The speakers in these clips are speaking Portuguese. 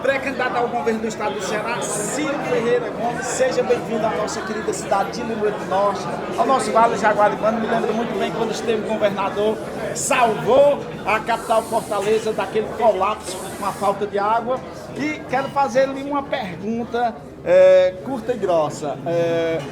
pré-candidato ao governo do estado do Ceará, Ciro Ferreira Gomes. Seja bem-vindo à nossa querida cidade de Limoeiro do Norte, ao nosso Vale Jaguaribano. Me lembro muito bem quando esteve governador, salvou a capital Fortaleza daquele colapso com a falta de água. E quero fazer-lhe uma pergunta curta e grossa.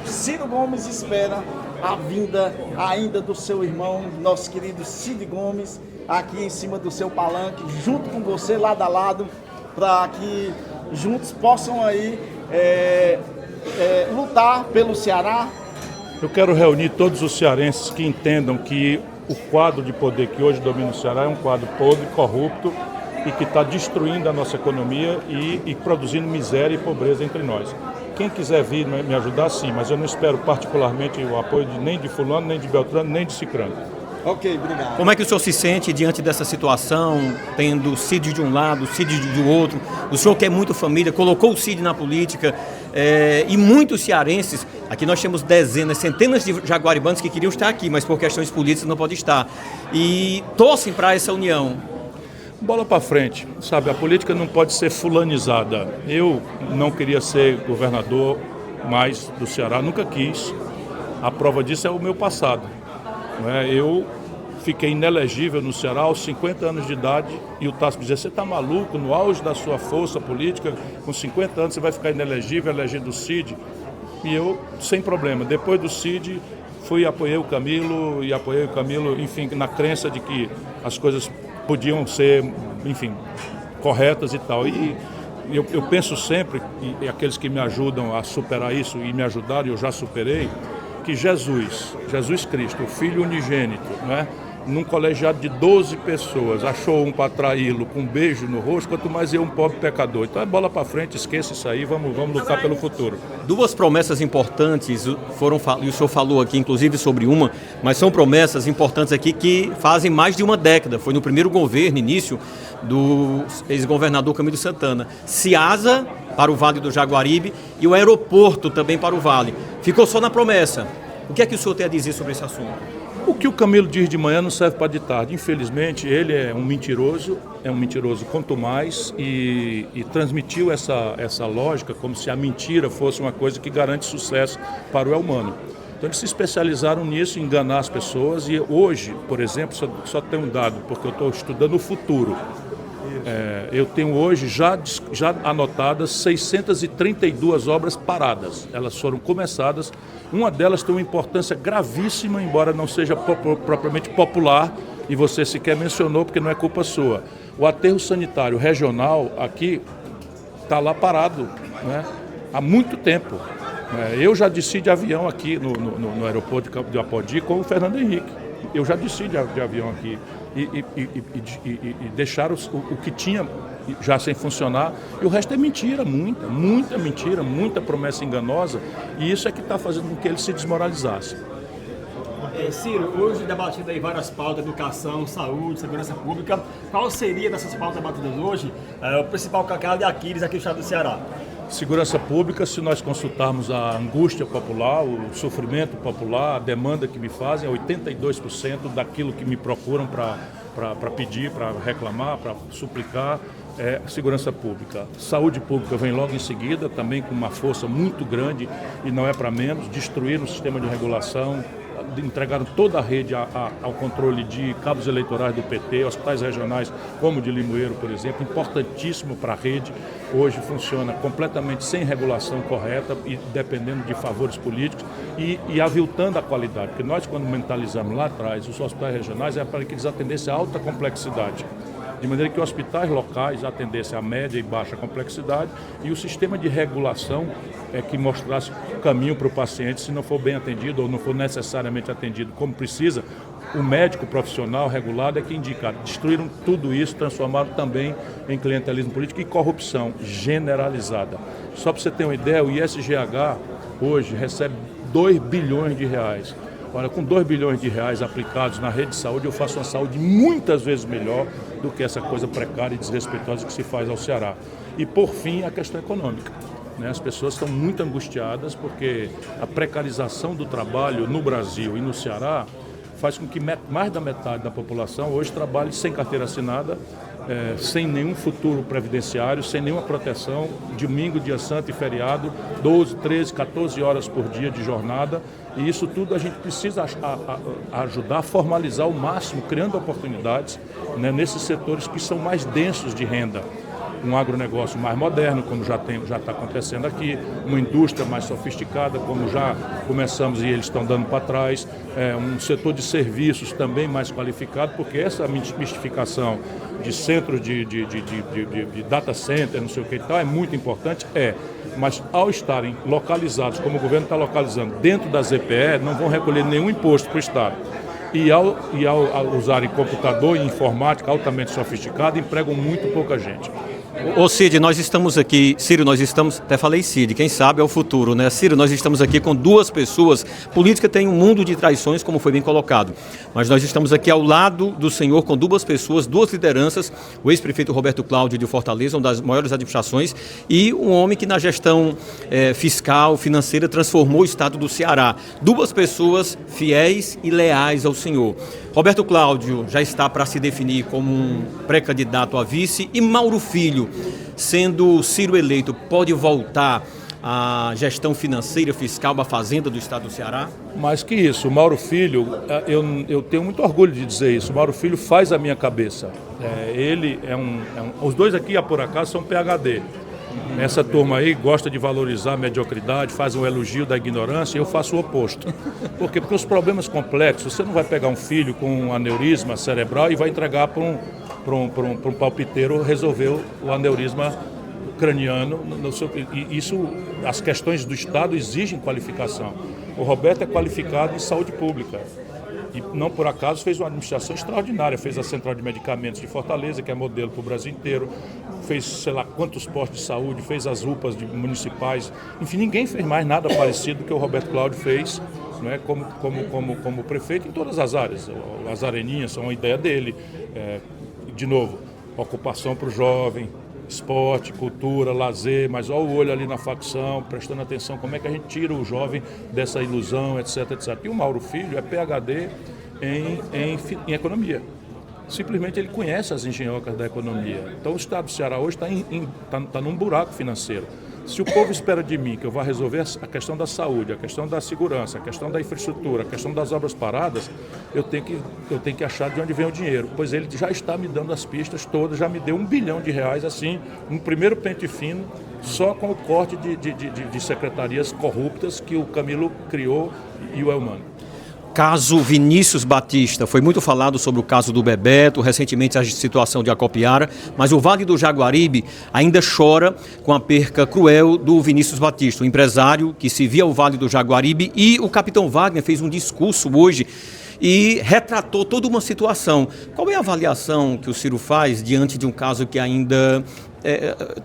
Ciro Gomes espera a vinda ainda do seu irmão, nosso querido Cid Gomes, aqui em cima do seu palanque, junto com você, lado a lado, para que juntos possam aí lutar pelo Ceará? Eu quero reunir todos os cearenses que entendam que o quadro de poder que hoje domina o Ceará é um quadro podre, corrupto e que está destruindo a nossa economia e produzindo miséria e pobreza entre nós. Quem quiser vir me ajudar, sim, mas eu não espero particularmente o apoio nem de fulano, nem de Beltrano, nem de Cicrano. Ok, obrigado. Como é que o senhor se sente diante dessa situação, tendo o Cid de um lado, o Cid do outro? O senhor que é muito família, colocou o Cid na política e muitos cearenses, aqui nós temos dezenas, centenas de jaguaribanos que queriam estar aqui, mas por questões políticas não podem estar. E torcem para essa união. Bola para frente, sabe? A política não pode ser fulanizada. Eu não queria ser governador mais do Ceará, nunca quis. A prova disso é o meu passado. Eu fiquei inelegível no Ceará aos 50 anos de idade e o Tasso me dizia: você está maluco? No auge da sua força política, com 50 anos você vai ficar inelegível, elegendo o Cid. E eu, sem problema, depois do Cid, fui e apoiei o Camilo, enfim, na crença de que as coisas podiam ser, enfim, corretas e tal. E eu penso sempre, e aqueles que me ajudam a superar isso e me ajudaram, eu já superei, que Jesus Cristo, o Filho unigênito, né, num colegiado de 12 pessoas, achou um para traí-lo com um beijo no rosto, quanto mais eu, um pobre pecador. Então é bola para frente, esqueça isso aí, vamos lutar pelo futuro. Duas promessas importantes foram, e o senhor falou aqui inclusive sobre uma, mas são promessas importantes aqui que fazem mais de uma década. Foi no primeiro governo, início, do ex-governador Camilo Santana. Ciasa para o Vale do Jaguaribe e o aeroporto também para o Vale. Ficou só na promessa. O que é que o senhor tem a dizer sobre esse assunto? O que o Camilo diz de manhã não serve para de tarde. Infelizmente, ele é um mentiroso quanto mais, e transmitiu essa lógica como se a mentira fosse uma coisa que garante sucesso para o humano. Então eles se especializaram nisso, em enganar as pessoas, e hoje, por exemplo, só tenho um dado, porque eu estou estudando o futuro. Eu tenho hoje já anotadas 632 obras paradas. Elas foram começadas. Uma delas tem uma importância gravíssima, embora não seja propriamente popular, e você sequer mencionou porque não é culpa sua. O aterro sanitário regional aqui está lá parado, né, há muito tempo. Eu já desci de avião aqui no aeroporto de Apodi com o Fernando Henrique. Eu já desci de avião aqui e deixaram o que tinha já sem funcionar, e o resto é mentira, muita mentira, muita promessa enganosa, e isso é que está fazendo com que ele se desmoralizasse. Ciro, hoje debatido aí várias pautas, educação, saúde, segurança pública. Qual seria dessas pautas debatidas hoje o principal calcanhar de Aquiles aqui no estado do Ceará? Segurança pública, se nós consultarmos a angústia popular, o sofrimento popular, a demanda que me fazem, 82% daquilo que me procuram para pedir, para reclamar, para suplicar, é segurança pública. Saúde pública vem logo em seguida, também com uma força muito grande, e não é para menos. Destruíram o sistema de regulação, entregaram toda a rede ao controle de cabos eleitorais do PT, hospitais regionais como o de Limoeiro, por exemplo, importantíssimo para a rede. Hoje funciona completamente sem regulação correta e dependendo de favores políticos e aviltando a qualidade, porque nós, quando mentalizamos lá atrás os hospitais regionais, é para que eles atendessem a alta complexidade, de maneira que hospitais locais atendessem a média e baixa complexidade, e o sistema de regulação que mostrasse o caminho para o paciente, se não for bem atendido ou não for necessariamente atendido como precisa, o médico profissional regulado é que indica. Destruíram tudo isso, transformaram também em clientelismo político e corrupção generalizada. Só para você ter uma ideia, o ISGH hoje recebe 2 bilhões de reais. Olha, com 2 bilhões de reais aplicados na rede de saúde, eu faço uma saúde muitas vezes melhor do que essa coisa precária e desrespeitosa que se faz ao Ceará. E, por fim, a questão econômica. As pessoas estão muito angustiadas porque a precarização do trabalho no Brasil e no Ceará faz com que mais da metade da população hoje trabalhe sem carteira assinada sem nenhum futuro previdenciário, sem nenhuma proteção, domingo, dia santo e feriado, 12, 13, 14 horas por dia de jornada, e isso tudo a gente precisa ajudar a formalizar ao máximo, criando oportunidades, né, nesses setores que são mais densos de renda. Um agronegócio mais moderno, como já está acontecendo aqui, uma indústria mais sofisticada, como já começamos e eles estão dando para trás, um setor de serviços também mais qualificado, porque essa mistificação de centros de data center, não sei o que e tal, é muito importante, mas ao estarem localizados, como o governo está localizando, dentro da ZPE, não vão recolher nenhum imposto para o Estado. E ao usarem computador e informática altamente sofisticada, empregam muito pouca gente. Ô Cid, nós estamos aqui, Ciro, até falei Cid, quem sabe é o futuro, né? Ciro, nós estamos aqui com duas pessoas, política tem um mundo de traições, como foi bem colocado, mas nós estamos aqui ao lado do senhor com duas pessoas, duas lideranças, o ex-prefeito Roberto Cláudio de Fortaleza, uma das maiores administrações, e um homem que na gestão fiscal, financeira, transformou o estado do Ceará. Duas pessoas fiéis e leais ao senhor. Roberto Cláudio já está para se definir como um pré-candidato a vice e Mauro Filho, sendo Ciro eleito, pode voltar à gestão financeira, fiscal, à fazenda do estado do Ceará? Mais que isso, o Mauro Filho, eu tenho muito orgulho de dizer isso, o Mauro Filho faz a minha cabeça. Ele os dois aqui, por acaso, são PhD. Essa turma aí gosta de valorizar a mediocridade, faz um elogio da ignorância, e eu faço o oposto. Por quê? Porque os problemas complexos, você não vai pegar um filho com um aneurisma cerebral e vai entregar para um palpiteiro resolver o aneurisma craniano. As questões do Estado exigem qualificação. O Roberto é qualificado em saúde pública. E não por acaso fez uma administração extraordinária, fez a Central de Medicamentos de Fortaleza, que é modelo para o Brasil inteiro, fez sei lá quantos postos de saúde, fez as UPAs municipais, enfim, ninguém fez mais nada parecido que o Roberto Cláudio fez, né, como prefeito em todas as áreas. As areninhas são uma ideia dele, de novo, ocupação para o jovem, esporte, cultura, lazer, mas olha o olho ali na facção, prestando atenção como é que a gente tira o jovem dessa ilusão, etc, etc. E o Mauro Filho é PhD em economia. Simplesmente ele conhece as engenhocas da economia. Então o estado do Ceará hoje está num buraco financeiro. Se o povo espera de mim que eu vá resolver a questão da saúde, a questão da segurança, a questão da infraestrutura, a questão das obras paradas, eu tenho que achar de onde vem o dinheiro. Pois ele já está me dando as pistas todas, já me deu R$1 bilhão, assim, um primeiro pente fino, só com o corte de secretarias corruptas que o Camilo criou e o Elmano. Caso Vinícius Batista, foi muito falado sobre o caso do Bebeto, recentemente a situação de Acopiara, mas o Vale do Jaguaribe ainda chora com a perca cruel do Vinícius Batista, o empresário que se via ao Vale do Jaguaribe, e o capitão Wagner fez um discurso hoje e retratou toda uma situação. Qual é a avaliação que o Ciro faz diante de um caso que ainda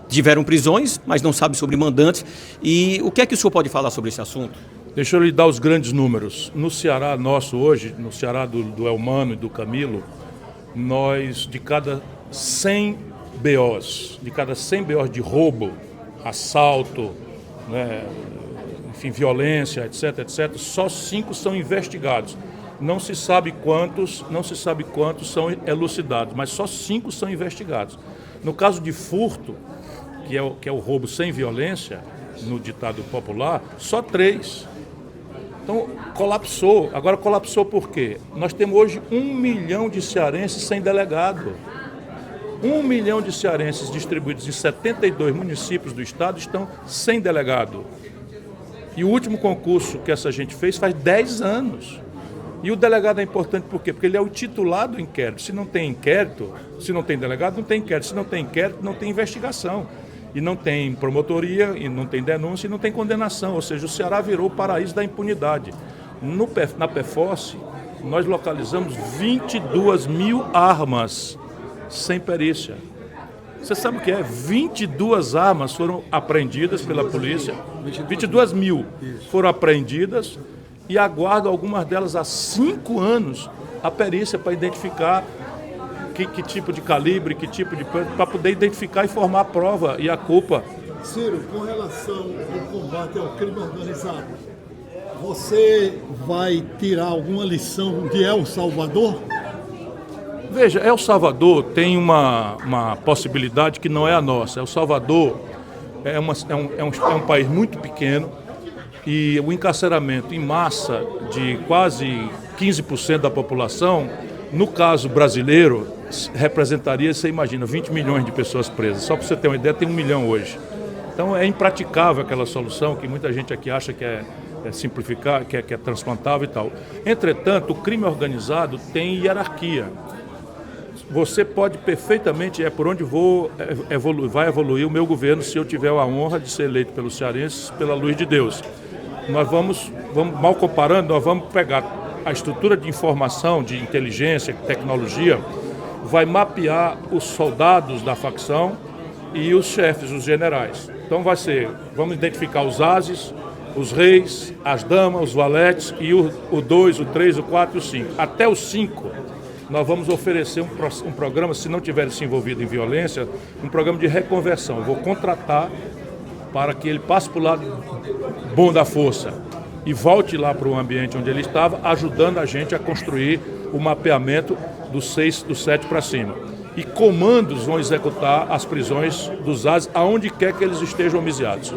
tiveram prisões, mas não sabe sobre mandantes, e o que é que o senhor pode falar sobre esse assunto? Deixa eu lhe dar os grandes números. No Ceará nosso hoje, no Ceará do Elmano e do Camilo, nós, de cada 100 BOs de roubo, assalto, né, enfim, violência, etc, só 5 são investigados. Não se sabe quantos são elucidados, mas só 5 são investigados. No caso de furto, que é o roubo sem violência, no ditado popular, só 3. Então, colapsou. Agora, colapsou por quê? Nós temos hoje 1 milhão de cearenses sem delegado. 1 milhão de cearenses distribuídos em 72 municípios do estado estão sem delegado. E o último concurso que essa gente fez faz 10 anos. E o delegado é importante por quê? Porque ele é o titular do inquérito. Se não tem inquérito, se não tem delegado, não tem inquérito. Se não tem inquérito, não tem investigação. E não tem promotoria, e não tem denúncia, e não tem condenação. Ou seja, o Ceará virou o paraíso da impunidade. Na PFOS, nós localizamos 22 mil armas sem perícia. Você sabe o que é? 22 armas foram apreendidas pela polícia. 22 mil foram apreendidas e aguardam algumas delas há 5 anos a perícia para identificar que tipo de calibre, que tipo de... para poder identificar e formar a prova e a culpa. Ciro, com relação ao combate ao crime organizado, você vai tirar alguma lição de El Salvador? Veja, El Salvador tem uma possibilidade que não é a nossa. El Salvador é um país muito pequeno e o encarceramento em massa de quase 15% da população, no caso brasileiro, representaria, você imagina, 20 milhões de pessoas presas. Só para você ter uma ideia, tem 1 milhão hoje. Então é impraticável aquela solução que muita gente aqui acha que é simplificar, que é transplantável e tal. Entretanto, o crime organizado tem hierarquia. Você pode perfeitamente, é por onde vai evoluir o meu governo se eu tiver a honra de ser eleito pelos cearenses pela luz de Deus. Nós vamos mal comparando, nós vamos pegar a estrutura de informação, de inteligência, tecnologia, vai mapear os soldados da facção e os chefes, os generais. Então vamos identificar os ases, os reis, as damas, os valetes e o 2, o 3, o 4 e o 5. Até o 5, nós vamos oferecer um programa, se não tiver se envolvido em violência, um programa de reconversão. Eu vou contratar para que ele passe para o lado bom da força e volte lá para o ambiente onde ele estava, ajudando a gente a construir o mapeamento do 6, do 7 para cima. E comandos vão executar as prisões dos ases aonde quer que eles estejam homiziados.